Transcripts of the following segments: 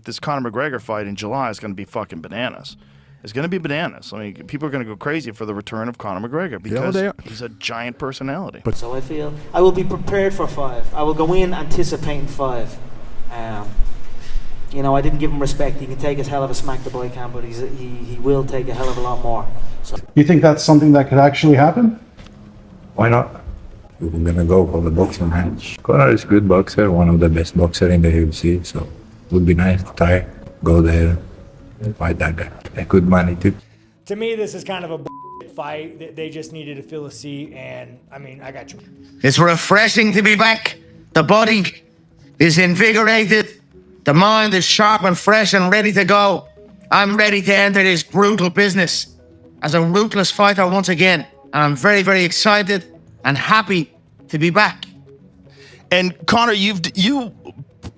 This Conor McGregor fight in July is going to be fucking bananas. It's going to be bananas. I mean, people are going to go crazy for the return of Conor McGregor because he's a giant personality. So I feel I will be prepared for 5. I will go in anticipating 5. You know, I didn't give him respect. He can take his hell of a smack the boy can, but he will take a hell of a lot more. So You think that's something that could actually happen? Why not? We're gonna go for the boxing match. Conor is a good boxer, one of the best boxer in the UFC, so it would be nice to try, go there, fight that guy. A good money too. To me, this is kind of a fight. They just needed to fill a seat, and I mean, I got you. It's refreshing to be back. The body is invigorated. The mind is sharp and fresh and ready to go. I'm ready to enter this brutal business as a ruthless fighter once again. And I'm very, very excited and happy to be back. And Conor,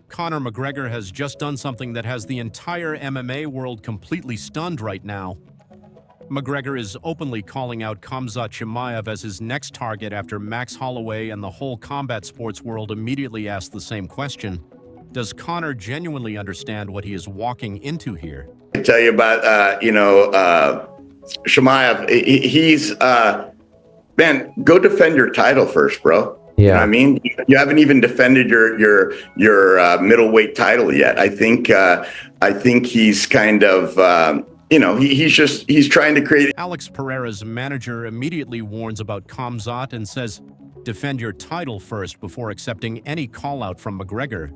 Conor McGregor has just done something that has the entire MMA world completely stunned right now. McGregor is openly calling out Khamzat Chimaev as his next target after Max Holloway and the whole combat sports world immediately asked the same question. Does Conor genuinely understand what he is walking into here? I tell you about, Chimaev. He's, man, go defend your title first, bro. Yeah. You know what I mean? You haven't even defended your middleweight title yet. I think he's kind of, he's trying to create. Alex Pereira's manager immediately warns about Khamzat and says, defend your title first before accepting any call-out from McGregor.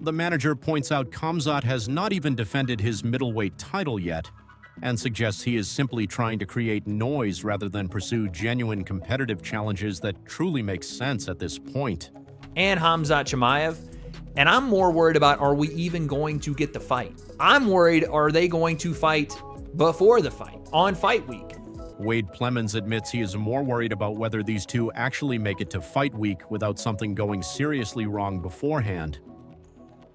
The manager points out Khamzat has not even defended his middleweight title yet and suggests he is simply trying to create noise rather than pursue genuine competitive challenges that truly make sense at this point. And Khamzat Chimaev, and I'm more worried about, are we even going to get the fight? I'm worried, are they going to fight before the fight, on fight week? Wade Plemons admits he is more worried about whether these two actually make it to fight week without something going seriously wrong beforehand.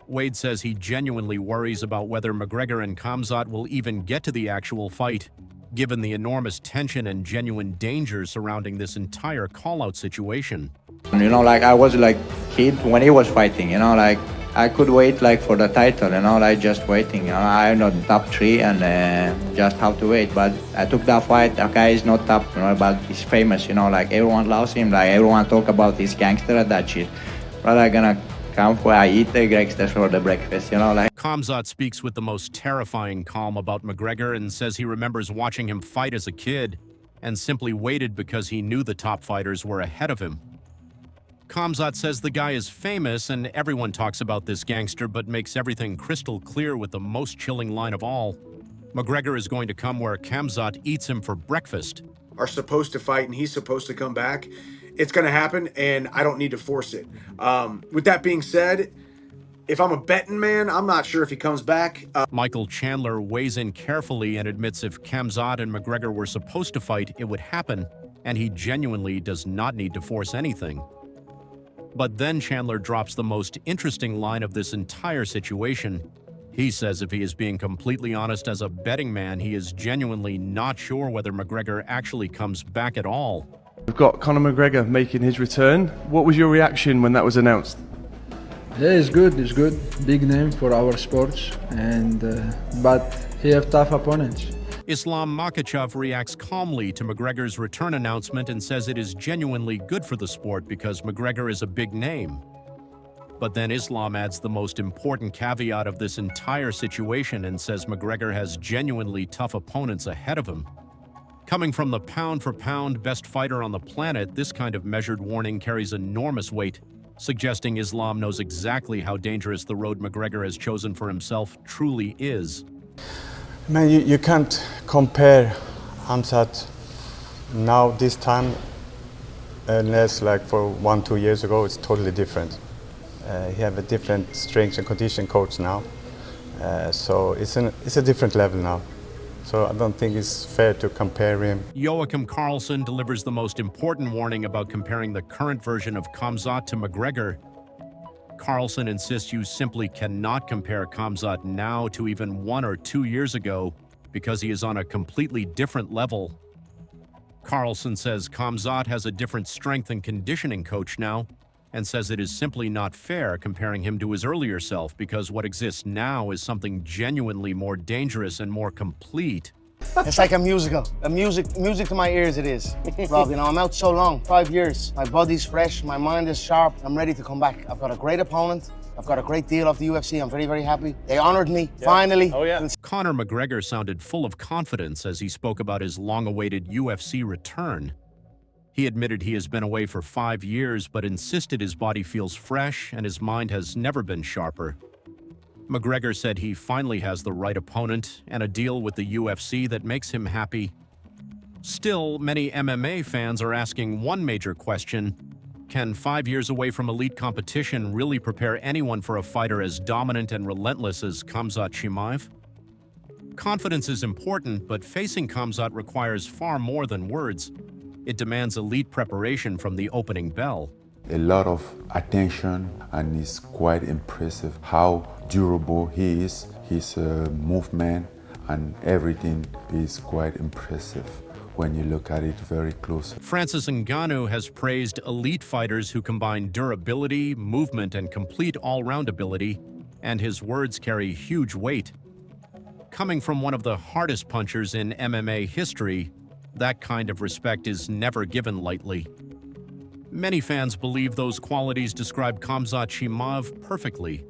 Wade says he genuinely worries about whether McGregor and Khamzat will even get to the actual fight, given the enormous tension and genuine danger surrounding this entire call-out situation. You know, like I was like kid when he was fighting, you know, like I could wait like for the title, you know, like just waiting, you know, I'm not top 3 and just have to wait. But I took that fight, that guy is not top, you know, but he's famous, you know, like everyone loves him, like everyone talk about this gangster, that shit. But I'm gonna come for I eat the gangsters for the breakfast, you know, like. Khamzat speaks with the most terrifying calm about McGregor and says he remembers watching him fight as a kid and simply waited because he knew the top fighters were ahead of him. Khamzat says the guy is famous and everyone talks about this gangster, but makes everything crystal clear with the most chilling line of all. McGregor is going to come where Khamzat eats him for breakfast. Are supposed to fight and he's supposed to come back. It's going to happen and I don't need to force it. With that being said, if I'm a betting man, I'm not sure if he comes back. Michael Chandler weighs in carefully and admits if Khamzat and McGregor were supposed to fight, it would happen, and he genuinely does not need to force anything. But then Chandler drops the most interesting line of this entire situation. He says if he is being completely honest as a betting man, he is genuinely not sure whether McGregor actually comes back at all. We've got Conor McGregor making his return. What was your reaction when that was announced? Yeah, it's good. Big name for our sports, and but he have tough opponents. Islam Makhachev reacts calmly to McGregor's return announcement and says it is genuinely good for the sport because McGregor is a big name. But then Islam adds the most important caveat of this entire situation and says McGregor has genuinely tough opponents ahead of him. Coming from the pound-for-pound best fighter on the planet, this kind of measured warning carries enormous weight, suggesting Islam knows exactly how dangerous the road McGregor has chosen for himself truly is. Man, you can't compare Khamzat now, this time, unless like for 1-2 years ago, it's totally different. He have a different strength and condition coach now, so it's a different level now. So I don't think it's fair to compare him. Joachim Karlsson delivers the most important warning about comparing the current version of Khamzat to McGregor. Karlsson insists you simply cannot compare Khamzat now to even 1 or 2 years ago because he is on a completely different level. Karlsson says Khamzat has a different strength and conditioning coach now, and says it is simply not fair comparing him to his earlier self because what exists now is something genuinely more dangerous and more complete. It's like a musical. Music to my ears it is. Rob, you know, I'm out so long, 5 years. My body's fresh, my mind is sharp. I'm ready to come back. I've got a great opponent. I've got a great deal off the UFC. I'm very, very happy. They honored me, finally. Oh, yeah. Conor McGregor sounded full of confidence as he spoke about his long-awaited UFC return. He admitted he has been away for 5 years, but insisted his body feels fresh and his mind has never been sharper. McGregor said he finally has the right opponent and a deal with the UFC that makes him happy. Still, many MMA fans are asking one major question: can 5 years away from elite competition really prepare anyone for a fighter as dominant and relentless as Khamzat Chimaev? Confidence is important, but facing Khamzat requires far more than words. It demands elite preparation from the opening bell. A lot of attention, and it's quite impressive how durable he is. His movement and everything is quite impressive when you look at it very closely. Francis Ngannou has praised elite fighters who combine durability, movement, and complete all-round ability, and his words carry huge weight. Coming from one of the hardest punchers in MMA history, that kind of respect is never given lightly. Many fans believe those qualities describe Khamzat Chimaev perfectly.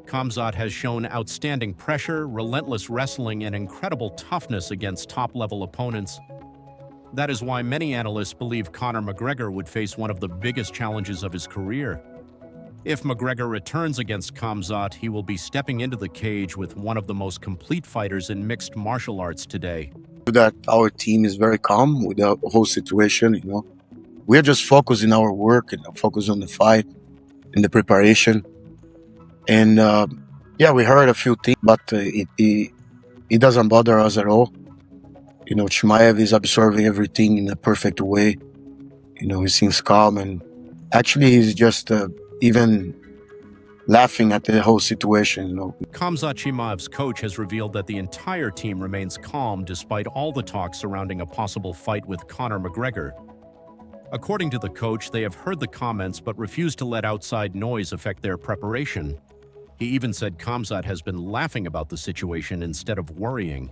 Khamzat has shown outstanding pressure, relentless wrestling, and incredible toughness against top-level opponents. That is why many analysts believe Conor McGregor would face one of the biggest challenges of his career. If McGregor returns against Khamzat, he will be stepping into the cage with one of the most complete fighters in mixed martial arts today. That our team is very calm with the whole situation, you know. We're just focused in our work and focused on the fight and the preparation. And yeah, we heard a few things, but it doesn't bother us at all. You know, Chimaev is observing everything in a perfect way. You know, he seems calm, and actually he's just even laughing at the whole situation, you know. Khamzat Chimaev's coach has revealed that the entire team remains calm despite all the talk surrounding a possible fight with Conor McGregor. According to the coach, they have heard the comments but refuse to let outside noise affect their preparation. He even said Khamzat has been laughing about the situation instead of worrying.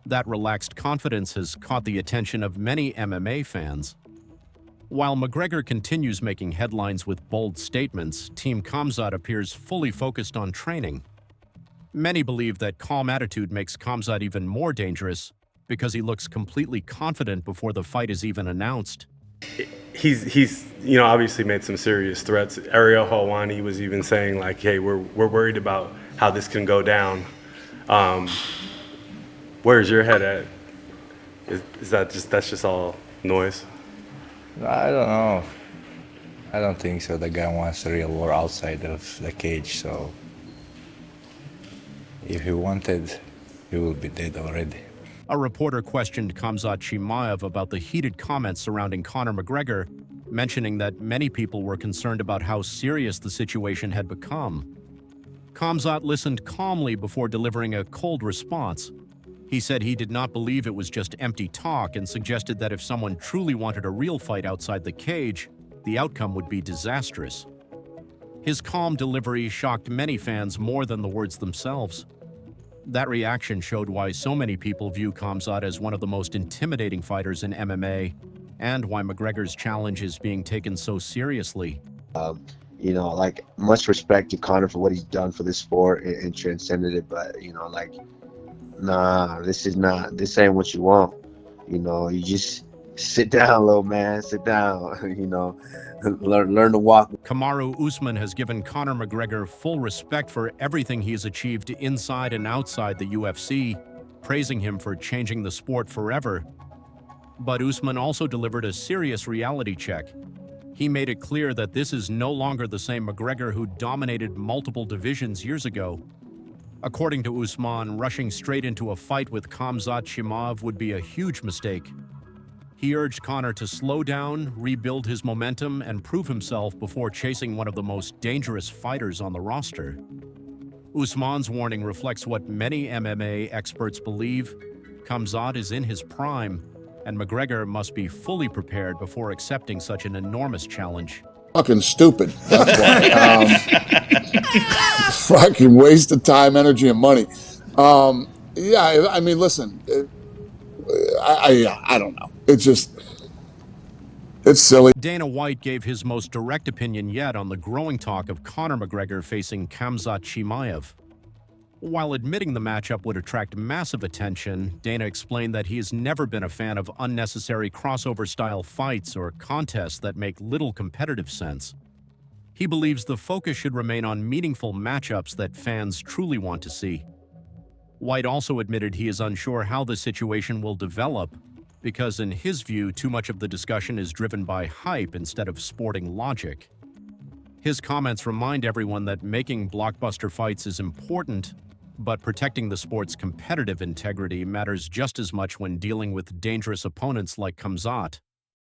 That relaxed confidence has caught the attention of many MMA fans. While McGregor continues making headlines with bold statements, Team Khamzat appears fully focused on training. Many believe that calm attitude makes Khamzat even more dangerous because he looks completely confident before the fight is even announced. He's you know, obviously made some serious threats. Ariel Helwani was even saying like, hey, we're worried about how this can go down. Where's your head at? Is that's just all noise? I don't know. I don't think so. The guy wants a real war outside of the cage, so if he wanted, he will be dead already. A reporter questioned Khamzat Chimaev about the heated comments surrounding Conor McGregor, mentioning that many people were concerned about how serious the situation had become. Khamzat listened calmly before delivering a cold response. He said he did not believe it was just empty talk and suggested that if someone truly wanted a real fight outside the cage, the outcome would be disastrous. His calm delivery shocked many fans more than the words themselves. That reaction showed why so many people view Khamzat as one of the most intimidating fighters in MMA, and why McGregor's challenge is being taken so seriously. You know, like, much respect to Conor for what he's done for this sport and transcended it, but, you know, like, nah, this ain't what you want. You know, you just sit down, little man, sit down, you know, learn to walk. Kamaru Usman has given Conor McGregor full respect for everything he has achieved inside and outside the UFC, praising him for changing the sport forever. But Usman also delivered a serious reality check. He made it clear that this is no longer the same McGregor who dominated multiple divisions years ago. According to Usman, rushing straight into a fight with Khamzat Chimaev would be a huge mistake. He urged Conor to slow down, rebuild his momentum, and prove himself before chasing one of the most dangerous fighters on the roster. Usman's warning reflects what many MMA experts believe. Khamzat is in his prime, and McGregor must be fully prepared before accepting such an enormous challenge. Fucking stupid. That's why. Fucking waste of time, energy, and money. Yeah, I mean, listen, I don't know. It's just, it's silly. Dana White gave his most direct opinion yet on the growing talk of Conor McGregor facing Khamzat Chimaev. While admitting the matchup would attract massive attention, Dana explained that he has never been a fan of unnecessary crossover-style fights or contests that make little competitive sense. He believes the focus should remain on meaningful matchups that fans truly want to see. White also admitted he is unsure how the situation will develop because, in his view, too much of the discussion is driven by hype instead of sporting logic. His comments remind everyone that making blockbuster fights is important, but protecting the sport's competitive integrity matters just as much when dealing with dangerous opponents like Khamzat.